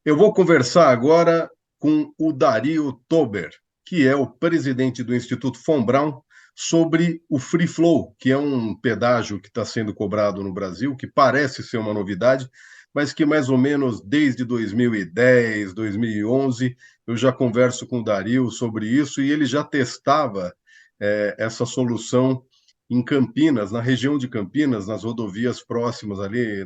Eu vou conversar agora com o Dario Tober, que é o presidente do Instituto Von Braun, sobre o Free Flow, que é um pedágio que está sendo cobrado no Brasil, que parece ser uma novidade, mas que mais ou menos desde 2010, 2011, eu já converso com o Dario sobre isso e ele já testava essa solução em Campinas, na região de Campinas, nas rodovias próximas ali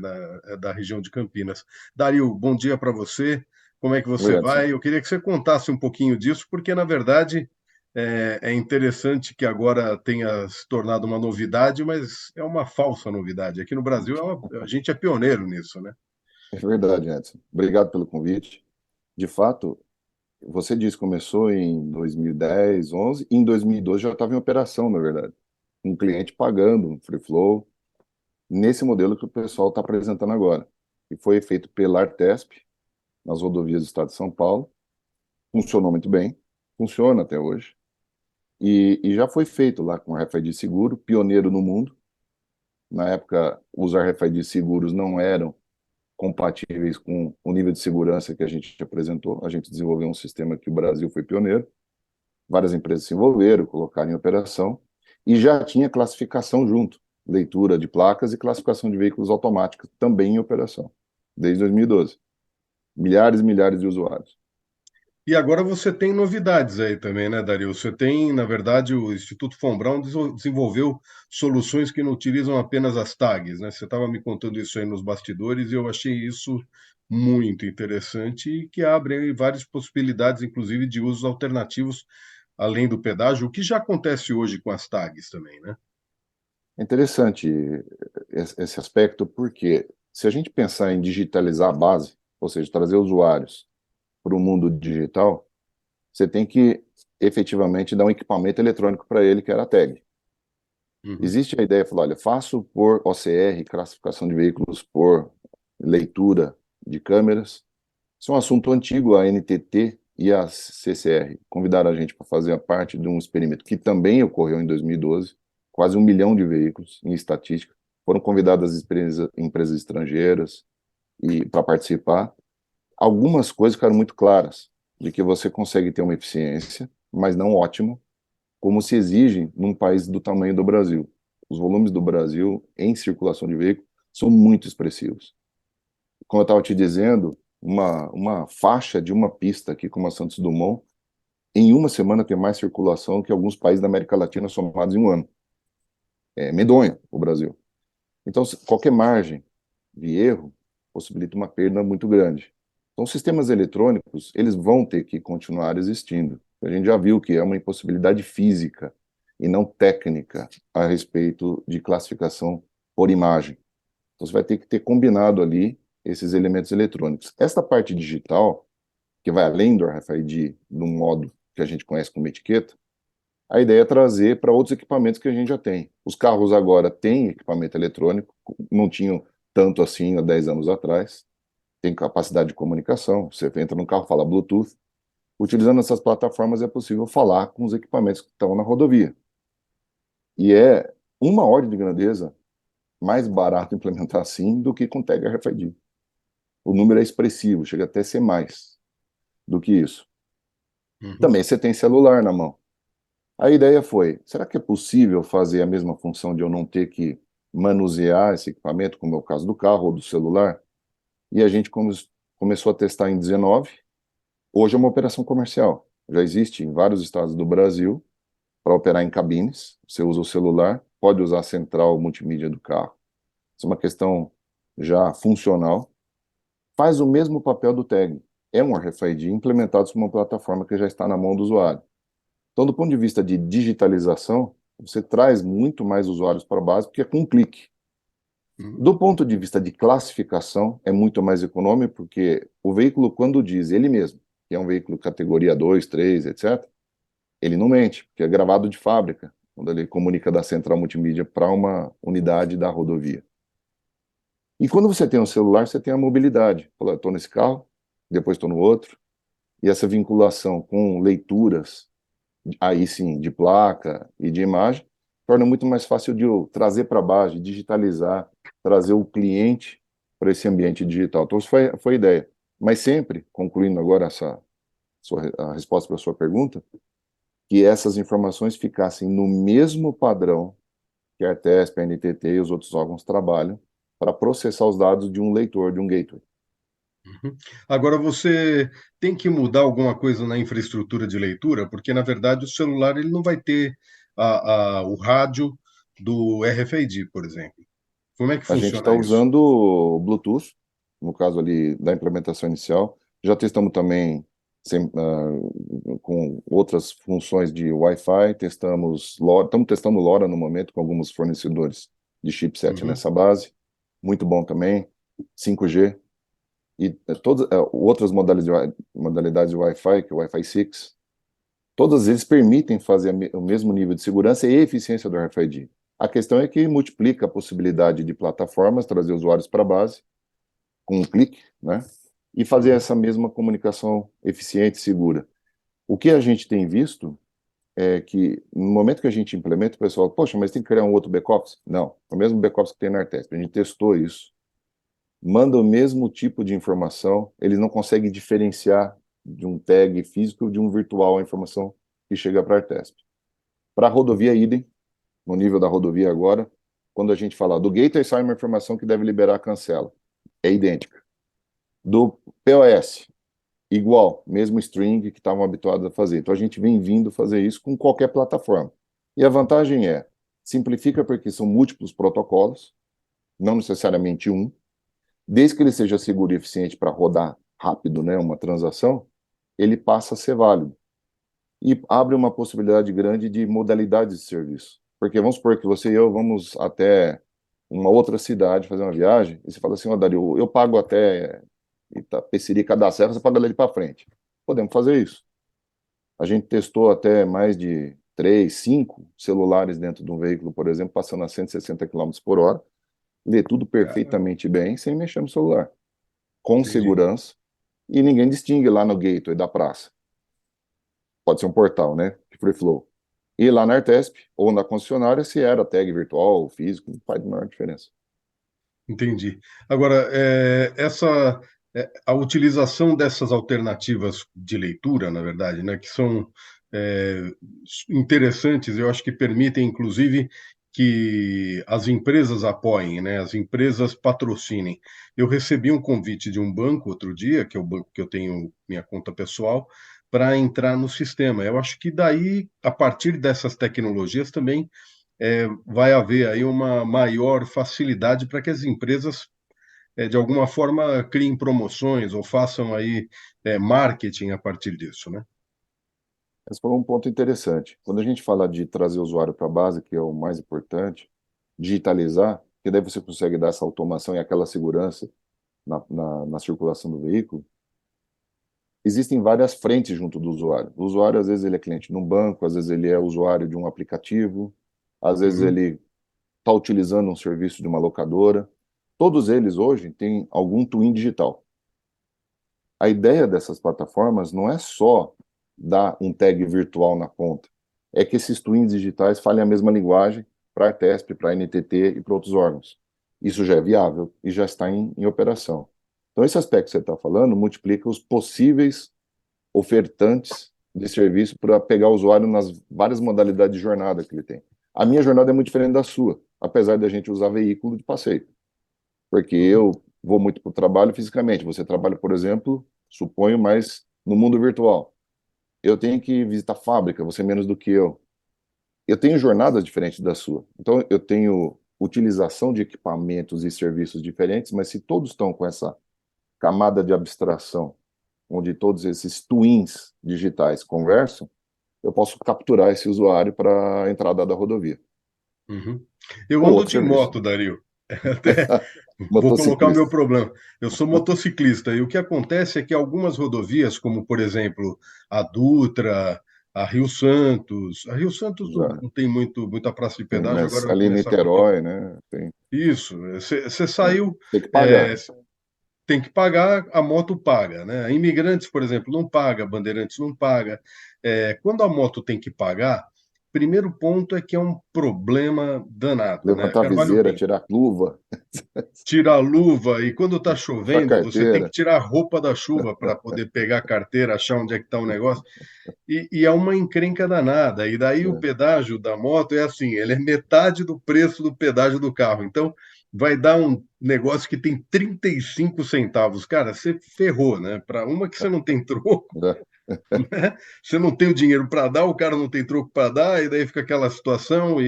da região de Campinas. Dario, bom dia para você. Como é que Oi, você Edson. vai? Eu queria que você contasse um pouquinho disso, porque, na verdade, é interessante que agora tenha se tornado uma novidade, mas é uma falsa novidade. Aqui no Brasil, a gente é pioneiro nisso, né? É verdade, Edson. Obrigado pelo convite. De fato, você disse que começou em 2010, 11, e em 2012 já estava em operação, na verdade. Um cliente pagando um free flow, nesse modelo que o pessoal está apresentando agora. E foi feito pela Artesp, nas rodovias do estado de São Paulo. Funcionou muito bem, funciona até hoje. E já foi feito lá com RFID seguro, pioneiro no mundo. Na época, os RFID seguros não eram compatíveis com o nível de segurança que a gente apresentou. A gente desenvolveu um sistema que o Brasil foi pioneiro. Várias empresas se envolveram, colocaram em operação e já tinha classificação junto, leitura de placas e classificação de veículos automáticos também em operação, desde 2012. Milhares e milhares de usuários. E agora você tem novidades aí também, né, Dario? Você tem, na verdade, o Instituto Von Braun desenvolveu soluções que não utilizam apenas as tags, né? Você estava me contando isso aí nos bastidores e eu achei isso muito interessante e que abre aí várias possibilidades, inclusive, de usos alternativos além do pedágio, o que já acontece hoje com as tags também, né? É interessante esse aspecto, porque se a gente pensar em digitalizar a base, ou seja, trazer usuários para o mundo digital, você tem que efetivamente dar um equipamento eletrônico para ele, que era a tag. Uhum. Existe a ideia de falar, olha, faço por OCR, classificação de veículos por leitura de câmeras. Isso é um assunto antigo, a NTT e a CCR convidaram a gente para fazer a parte de um experimento que também ocorreu em 2012, quase 1 milhão de veículos em estatística. Foram convidadas empresas estrangeiras e para participar. Algumas coisas ficaram muito claras, de que você consegue ter uma eficiência, mas não ótima, como se exige num país do tamanho do Brasil. Os volumes do Brasil em circulação de veículos são muito expressivos. Como eu estava te dizendo, uma faixa de uma pista aqui como a Santos Dumont, em uma semana tem mais circulação que alguns países da América Latina somados em um ano. É medonho o Brasil. Então, qualquer margem de erro possibilita uma perda muito grande. Então, sistemas eletrônicos, eles vão ter que continuar existindo. A gente já viu que é uma impossibilidade física e não técnica a respeito de classificação por imagem. Então, você vai ter que ter combinado ali esses elementos eletrônicos. Esta parte digital, que vai além do RFID, no modo que a gente conhece como etiqueta, a ideia é trazer para outros equipamentos que a gente já tem. Os carros agora têm equipamento eletrônico, não tinham tanto assim há 10 anos atrás, tem capacidade de comunicação, você entra no carro, fala Bluetooth. Utilizando essas plataformas é possível falar com os equipamentos que estão na rodovia. E é uma ordem de grandeza mais barato implementar assim do que com tag RFID. O número é expressivo, chega até a ser mais do que isso. Uhum. Também você tem celular na mão. A ideia foi, será que é possível fazer a mesma função de eu não ter que manusear esse equipamento, como é o caso do carro ou do celular? E a gente começou a testar em 19. Hoje é uma operação comercial. Já existe em vários estados do Brasil para operar em cabines. Você usa o celular, pode usar a central multimídia do carro. Isso é uma questão já funcional. Faz o mesmo papel do tag. É um RFID implementado sobre uma plataforma que já está na mão do usuário. Então, do ponto de vista de digitalização, você traz muito mais usuários para a base, porque é com um clique. Uhum. Do ponto de vista de classificação, é muito mais econômico, porque o veículo, quando diz ele mesmo, que é um veículo categoria 2, 3, etc., ele não mente, porque é gravado de fábrica, quando ele comunica da central multimídia para uma unidade da rodovia. E quando você tem um celular, você tem a mobilidade. Fala, estou nesse carro, depois estou no outro, e essa vinculação com leituras, aí sim, de placa e de imagem, torna muito mais fácil de eu trazer para baixo, de digitalizar, trazer o cliente para esse ambiente digital. Então, isso foi a ideia. Mas sempre, concluindo agora a resposta para a sua pergunta, que essas informações ficassem no mesmo padrão que a Artesp, a NTT e os outros órgãos trabalham para processar os dados de um leitor, de um gateway. Uhum. Agora, você tem que mudar alguma coisa na infraestrutura de leitura, porque, na verdade, o celular ele não vai ter o rádio do RFID, por exemplo. Como é que A gente está funciona isso? usando o Bluetooth, no caso ali da implementação inicial. Já testamos também com outras funções de Wi-Fi, testamos LoRa, estamos testando LoRa no momento com alguns fornecedores de chipset Uhum. nessa base. Muito bom também. 5G e todas outras modalidades de Wi-Fi, que é o Wi-Fi 6, todas eles permitem fazer o mesmo nível de segurança e eficiência do RFID. A questão é que multiplica a possibilidade de plataformas trazer usuários para a base com um clique, né? E fazer Uhum. essa mesma comunicação eficiente e segura. O que a gente tem visto é que no momento que a gente implementa, o pessoal, poxa, mas tem que criar um outro back-office? Não, é o mesmo back-office que tem na Artesp. A gente testou isso, manda o mesmo tipo de informação, eles não conseguem diferenciar de um tag físico de um virtual a informação que chega para a Artesp. Para a rodovia, idem, no nível da rodovia agora, quando a gente fala do gateway, sai uma informação que deve liberar a cancela. É idêntica. Do POS, igual, mesmo string que estavam habituados a fazer. Então a gente vem vindo fazer isso com qualquer plataforma. E a vantagem é, simplifica porque são múltiplos protocolos, não necessariamente um, desde que ele seja seguro e eficiente para rodar rápido, né, uma transação, ele passa a ser válido. E abre uma possibilidade grande de modalidades de serviço. Porque vamos supor que você e eu vamos até uma outra cidade fazer uma viagem, e você fala assim, ó, Dario, eu pago até Itapecerica da Serra, você paga dali para frente. Podemos fazer isso. A gente testou até mais de 3, 5 celulares dentro de um veículo, por exemplo, passando a 160 km por hora, lê tudo Caramba, perfeitamente bem, sem mexer no celular, com entendi. segurança, e ninguém distingue lá no gateway da praça. Pode ser um portal, né? De Free Flow. E lá na Artesp, ou na concessionária, se era tag virtual ou físico, não faz a menor diferença. Entendi. Agora, a utilização dessas alternativas de leitura, na verdade, né, que são é, interessantes, eu acho que permitem, inclusive, que as empresas apoiem, né, as empresas patrocinem. Eu recebi um convite de um banco outro dia, que é o banco que eu tenho minha conta pessoal, para entrar no sistema. Eu acho que daí, a partir dessas tecnologias também vai haver aí uma maior facilidade para que as empresas, de alguma forma, criem promoções ou façam aí marketing a partir disso, né? Esse foi um ponto interessante. Quando a gente fala de trazer o usuário para a base, que é o mais importante, digitalizar, que daí você consegue dar essa automação e aquela segurança na circulação do veículo, existem várias frentes junto do usuário. O usuário, às vezes, ele é cliente de um banco, às vezes ele é usuário de um aplicativo, às vezes Uhum, ele está utilizando um serviço de uma locadora. Todos eles hoje têm algum twin digital. A ideia dessas plataformas não é só dar um tag virtual na ponta, é que esses twins digitais falem a mesma linguagem para a Artesp, para a NTT e para outros órgãos. Isso já é viável e já está em operação. Então, esse aspecto que você está falando multiplica os possíveis ofertantes de serviço para pegar o usuário nas várias modalidades de jornada que ele tem. A minha jornada é muito diferente da sua, apesar de a gente usar veículo de passeio, porque uhum, eu vou muito para o trabalho fisicamente. Você trabalha, por exemplo, suponho, mais no mundo virtual. Eu tenho que visitar fábrica, você menos do que eu. Eu tenho jornadas diferentes da sua. Então, eu tenho utilização de equipamentos e serviços diferentes, mas se todos estão com essa camada de abstração, onde todos esses twins digitais conversam, eu posso capturar esse usuário para a entrada da rodovia uhum. Eu ou ando outro de serviço. moto, Dario. Até vou colocar o meu Motociclista. problema. Eu sou motociclista e o que acontece é que algumas rodovias, como por exemplo a Dutra, a Rio Santos Já não tem muita praça de tem, pedágio, mas agora vai ali em começar com a Rio. Niterói, né? Tem, Isso, você saiu, tem que é, pagar. tem que pagar, a moto paga, né? Imigrantes, por exemplo, não paga, Bandeirantes não paga. Quando a moto tem que pagar, primeiro ponto é que é um problema danado, né? Levantar a Cara, olha o viseira, bem. tirar a luva, Tira a luva e quando está puxar a chovendo, você tem que carteira. tirar a roupa da chuva para poder pegar a carteira, achar onde é que está o negócio. E é uma encrenca danada. E daí o É, pedágio da moto é assim, ele é metade do preço do pedágio do carro. Então vai dar um negócio que tem 35 centavos. Cara, você ferrou, né? Para uma que você não tem troco, né? né? Você não tem o dinheiro para dar, o cara não tem troco para dar, e daí fica aquela situação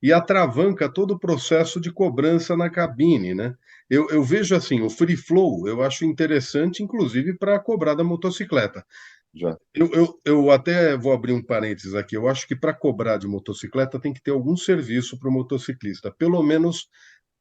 e atravanca todo o processo de cobrança na cabine, né? Eu vejo assim, o free flow eu acho interessante, inclusive para cobrar da motocicleta. Já, Eu até vou abrir um parênteses aqui. Eu acho que para cobrar de motocicleta tem que ter algum serviço para o motociclista, pelo menos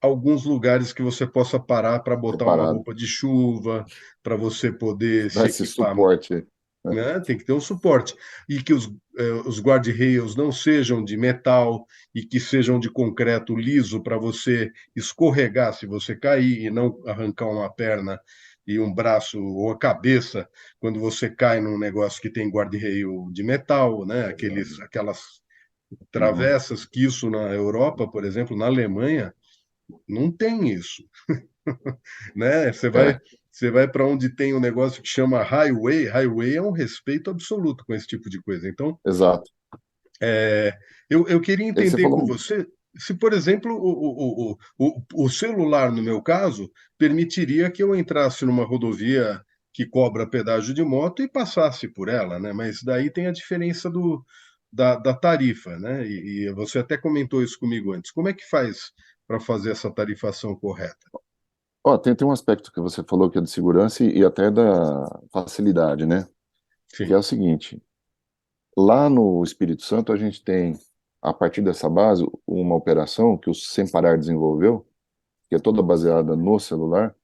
alguns lugares que você possa parar para botar uma separado. roupa de chuva, para você poder Dá se esse equipar, suporte aí, né? né? Tem que ter um suporte. E que os guarda-rails não sejam de metal e que sejam de concreto liso para você escorregar se você cair e não arrancar uma perna e um braço ou a cabeça quando você cai num negócio que tem guarda-rail de metal, né? Aquelas Uhum. travessas que isso na Europa, por exemplo, na Alemanha, não tem isso, né? É, Você vai para onde tem um negócio que chama highway. Highway é um respeito absoluto com esse tipo de coisa. Então, exato. é, eu queria E aí você entender com falou, você se, por exemplo, o celular, no meu caso, permitiria que eu entrasse numa rodovia que cobra pedágio de moto e passasse por ela, né? Mas daí tem a diferença da tarifa, né? E você até comentou isso comigo antes. Como é que faz para fazer essa tarifação correta? ó, tem um aspecto que você falou que é de segurança e até da facilidade, né? Que é Sim. o seguinte, lá no Espírito Santo a gente tem, a partir dessa base, uma operação que o Sem Parar desenvolveu, que é toda baseada no celular,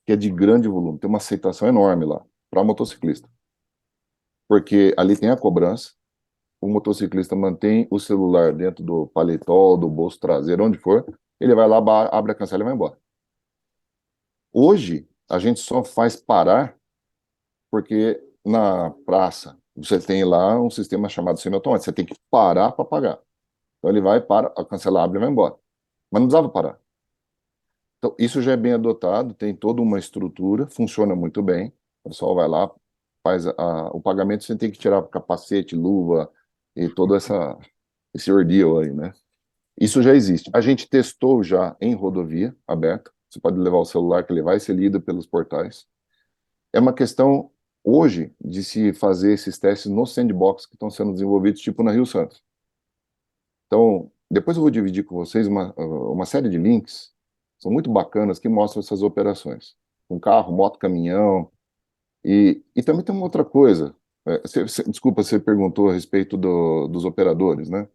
que é de grande volume, tem uma aceitação enorme lá para motociclista, porque ali tem a cobrança, o motociclista mantém o celular dentro do paletó, do bolso traseiro, onde for, ele vai lá, abre a cancela e vai embora. Hoje, a gente só faz parar porque na praça você tem lá um sistema chamado semiautomático, você tem que parar para pagar. Então ele vai, para, a cancela abre e vai embora. Mas não precisava parar. Então isso já é bem adotado, tem toda uma estrutura, funciona muito bem. O pessoal vai lá, faz o pagamento, você tem que tirar capacete, luva e todo esse ordeal aí, né? Isso já existe. A gente testou já em rodovia aberta. Você pode levar o celular que ele vai ser lido pelos portais. É uma questão hoje de se fazer esses testes no sandbox que estão sendo desenvolvidos, tipo na Rio Santos. Então, depois eu vou dividir com vocês uma série de links, são muito bacanas, que mostram essas operações. Com carro, moto, caminhão. E também tem uma outra coisa. Desculpa, você perguntou a respeito dos operadores, né?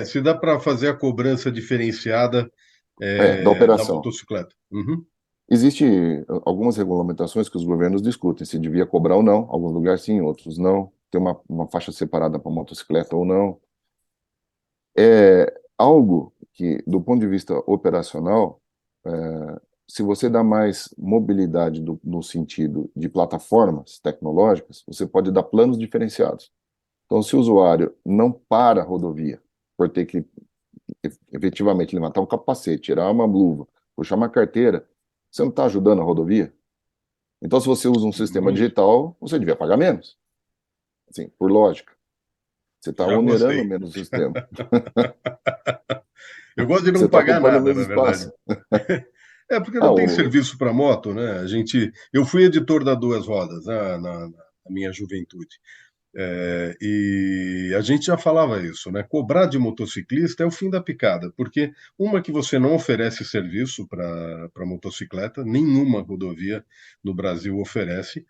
Se dá para fazer a cobrança diferenciada Da da operação. motocicleta. Uhum. Existem algumas regulamentações que os governos discutem, se devia cobrar ou não. Alguns lugares sim, outros não. Tem uma faixa separada para motocicleta ou não. É algo que, do ponto de vista operacional, se você dá mais mobilidade no sentido de plataformas tecnológicas, você pode dar planos diferenciados. Então, se o usuário não para a rodovia por ter que efetivamente levantar um capacete, tirar uma luva, puxar uma carteira, você não está ajudando a rodovia? Então, se você usa um sistema Muito. digital, você devia pagar menos. Assim, por lógica. Você está Já onerando gostei. menos o sistema. Eu gosto de Você não está pagar ocupando nada, menos na verdade. espaço. É porque Ah, não tem serviço para moto, né? Eu fui editor da Duas Rodas, né, na minha juventude. E a gente já falava isso, né? Cobrar de motociclista é o fim da picada, porque uma que você não oferece serviço para motocicleta, nenhuma rodovia no Brasil oferece,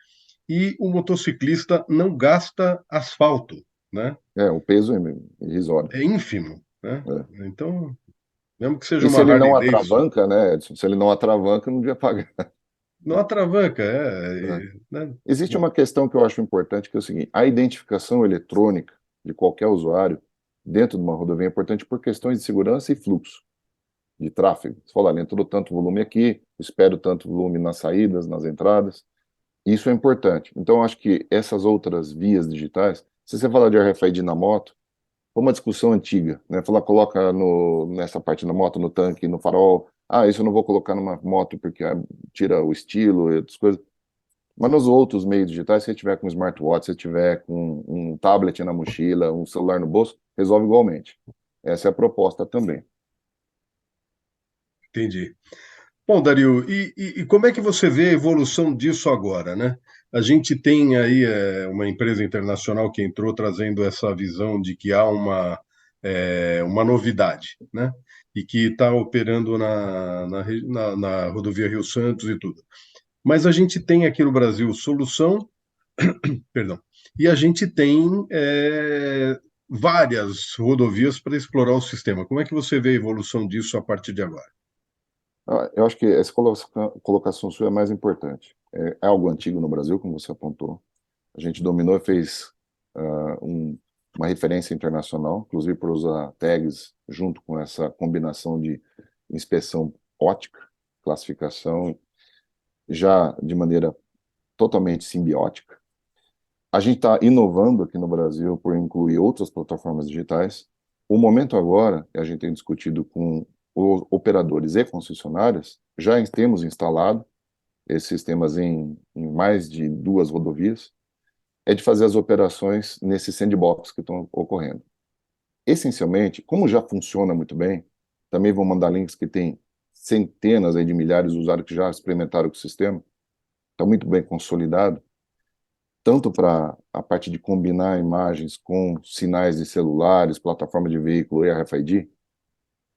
e o motociclista não gasta asfalto, né? o peso é irrisório. É ínfimo, né? Né? Então, mesmo que seja E se uma ele não Harley Davidson, atravanca, né, Edson? Se ele não atravanca, não devia pagar. não atravanca, Né? né? Existe uma questão que eu acho importante, que é o seguinte: a identificação eletrônica de qualquer usuário dentro de uma rodovia é importante por questões de segurança e fluxo de tráfego. Você fala, entrou tanto volume aqui, espero tanto volume nas saídas, nas entradas. Isso é importante. Então, eu acho que essas outras vias digitais, se você falar de RFID na moto, foi uma discussão antiga, né? Falar, coloca nessa parte da moto, no tanque, no farol. Ah, isso eu não vou colocar numa moto porque tira o estilo e outras coisas. Mas nos outros meios digitais, se você tiver com um smartwatch, se você tiver com um tablet na mochila, um celular no bolso, resolve igualmente. Essa é a proposta também. Entendi. Bom, Dario, e como é que você vê a evolução disso agora, né? A gente tem aí uma empresa internacional que entrou trazendo essa visão de que há uma novidade, né? E que está operando na rodovia Rio Santos e tudo. Mas a gente tem aqui no Brasil solução, perdão, e a gente tem várias rodovias para explorar o sistema. Como é que você vê a evolução disso a partir de agora? Eu acho que essa colocação sua é mais importante. É algo antigo no Brasil, como você apontou. A gente dominou e fez uma referência internacional, inclusive por usar tags junto com essa combinação de inspeção ótica, classificação, já de maneira totalmente simbiótica. A gente está inovando aqui no Brasil por incluir outras plataformas digitais. O momento agora, a gente tem discutido com os operadores e concessionárias, já temos instalado esses sistemas em mais de 2 rodovias, é de fazer as operações nesse sandbox que estão ocorrendo. Essencialmente, como já funciona muito bem, também vou mandar links que tem centenas aí de milhares de usuários que já experimentaram com o sistema, está muito bem consolidado, tanto para a parte de combinar imagens com sinais de celulares, plataforma de veículo e RFID,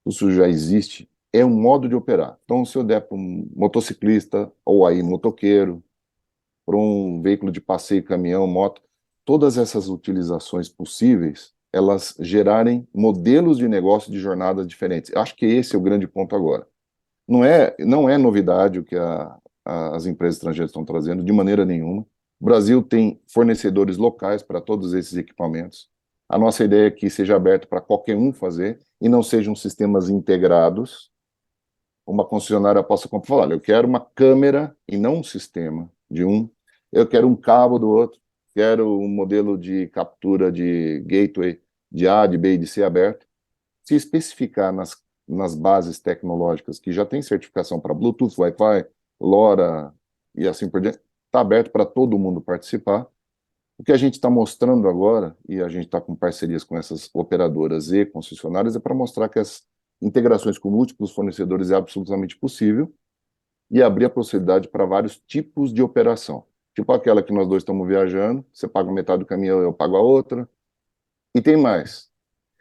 isso já existe, é um modo de operar. Então, se eu der para um motociclista ou aí motoqueiro, para um veículo de passeio, caminhão, moto, todas essas utilizações possíveis, elas gerarem modelos de negócio de jornadas diferentes. Eu acho que esse é o grande ponto agora. Não é novidade o que as empresas estrangeiras estão trazendo, de maneira nenhuma. O Brasil tem fornecedores locais para todos esses equipamentos. A nossa ideia é que seja aberto para qualquer um fazer e não sejam sistemas integrados. Uma concessionária possa falar, olha, eu quero uma câmera e não um sistema de um, eu quero um cabo do outro, quero um modelo de captura de gateway de A, de B e de C aberto. Se especificar nas bases tecnológicas que já tem certificação para Bluetooth, Wi-Fi, LoRa e assim por diante, está aberto para todo mundo participar. O que a gente está mostrando agora, e a gente está com parcerias com essas operadoras e concessionárias, é para mostrar que as integrações com múltiplos fornecedores é absolutamente possível e abrir a possibilidade para vários tipos de operação. Tipo aquela que nós dois estamos viajando, você paga metade do caminho, eu pago a outra. E tem mais.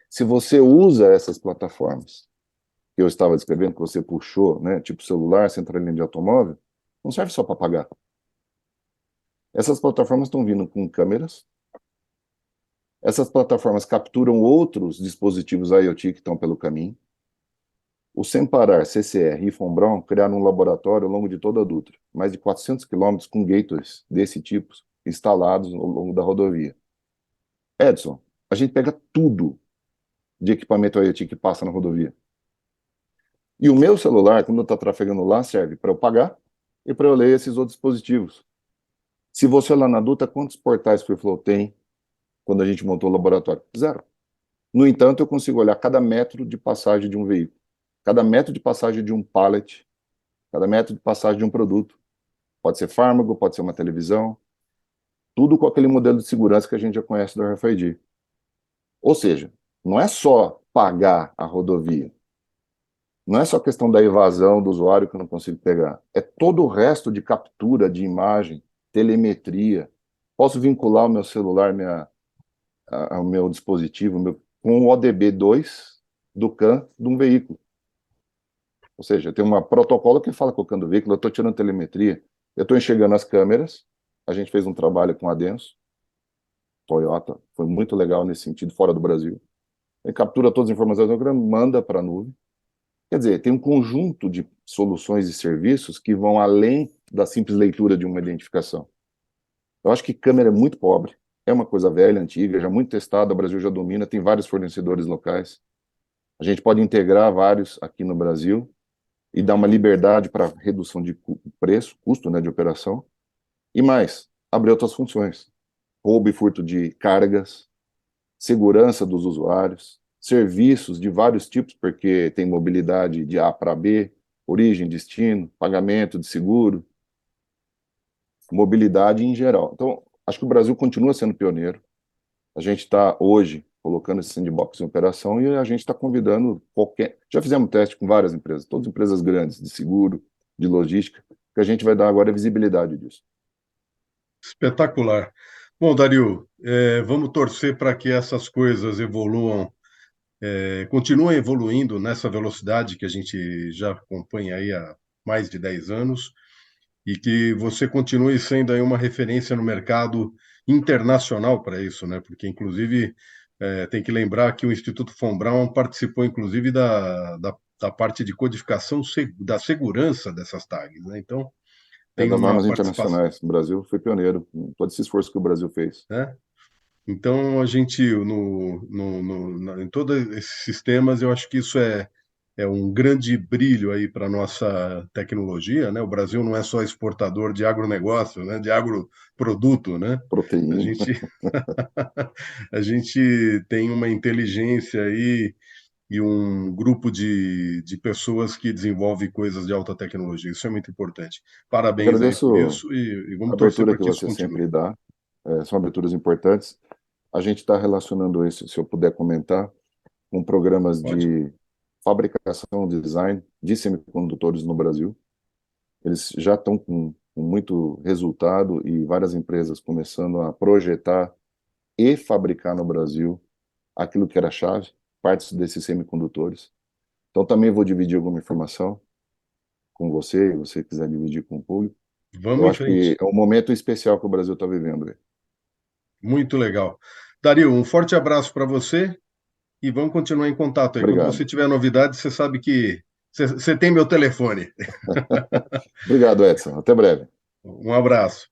Se você usa essas plataformas que eu estava descrevendo, que você puxou, né, tipo celular, centralinha de automóvel, não serve só para pagar. Essas plataformas estão vindo com câmeras. Essas plataformas capturam outros dispositivos IoT que estão pelo caminho. O Sem Parar, CCR e Fombrão criaram um laboratório ao longo de toda a Dutra, mais de 400 quilômetros com gateways desse tipo instalados ao longo da rodovia. Edson, a gente pega tudo de equipamento IoT que passa na rodovia. E o meu celular, quando está trafegando lá, serve para eu pagar e para eu ler esses outros dispositivos. Se você olhar na Dutra, quantos portais FreeFlow tem quando a gente montou o laboratório? Zero. No entanto, eu consigo olhar cada metro de passagem de um veículo, cada metro de passagem de um pallet, cada metro de passagem de um produto. Pode ser fármaco, pode ser uma televisão, tudo com aquele modelo de segurança que a gente já conhece do RFID. Ou seja, não é só pagar a rodovia, não é só questão da evasão do usuário que eu não consigo pegar, é todo o resto de captura de imagem, telemetria. Posso vincular o meu celular, o meu dispositivo, com o ODB2 do CAN de um veículo. Ou seja, tem um protocolo que fala com o CAN do veículo, eu estou tirando telemetria, eu estou enxergando as câmeras, a gente fez um trabalho com a Denso, Toyota, foi muito legal nesse sentido, fora do Brasil. Ele captura todas as informações, manda para a nuvem. Quer dizer, tem um conjunto de soluções e serviços que vão além da simples leitura de uma identificação. Eu acho que câmera é muito pobre, é uma coisa velha, antiga, já muito testada, o Brasil já domina, tem vários fornecedores locais. A gente pode integrar vários aqui no Brasil e dar uma liberdade para redução de preço, custo, né, de operação. E mais, abrir outras funções. Roubo e furto de cargas, segurança dos usuários, serviços de vários tipos, porque tem mobilidade de A para B, origem, destino, pagamento de seguro, mobilidade em geral. Então, acho que o Brasil continua sendo pioneiro. A gente está hoje colocando esse sandbox em operação e a gente está convidando qualquer. Já fizemos teste com várias empresas, todas empresas grandes de seguro, de logística, que a gente vai dar agora visibilidade disso. Espetacular. Bom, Dario, vamos torcer para que essas coisas evoluam, continuem evoluindo nessa velocidade que a gente já acompanha aí há mais de 10 anos e que você continue sendo aí uma referência no mercado internacional para isso, né? Porque, inclusive, tem que lembrar que o Instituto Von Braun participou, inclusive, da parte de codificação da segurança dessas tags, né? Então, É tem das uma normas participação, internacionais. O Brasil foi pioneiro com todo esse esforço que o Brasil fez. né? Então, a gente, em todos esses sistemas, eu acho que isso é um grande brilho aí para a nossa tecnologia, né? O Brasil não é só exportador de agronegócio, né? De agroproduto, né? A Proteína. gente, a gente tem uma inteligência aí e um grupo de pessoas que desenvolve coisas de alta tecnologia. Isso é muito importante. Parabéns aí por Agradeço isso e a vamos torcer abertura para que que isso você continue. sempre dá. São aberturas importantes. A gente está relacionando isso, se eu puder comentar, com programas Pode. de fabricação, design de semicondutores no Brasil. Eles já estão com muito resultado e várias empresas começando a projetar e fabricar no Brasil aquilo que era chave, partes desses semicondutores. Então também vou dividir alguma informação com você, se você quiser dividir com o público. Eu Vamos em acho que frente. é um momento especial que o Brasil está vivendo. Muito legal. Dario, um forte abraço para você e vamos continuar em contato aí. Quando Obrigado. você tiver novidades, você sabe que você tem meu telefone. Obrigado, Edson. Até breve. Um abraço.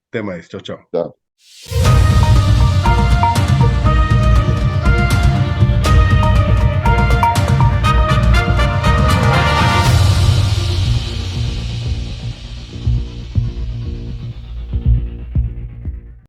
Até mais. Tchau, tchau. Tchau.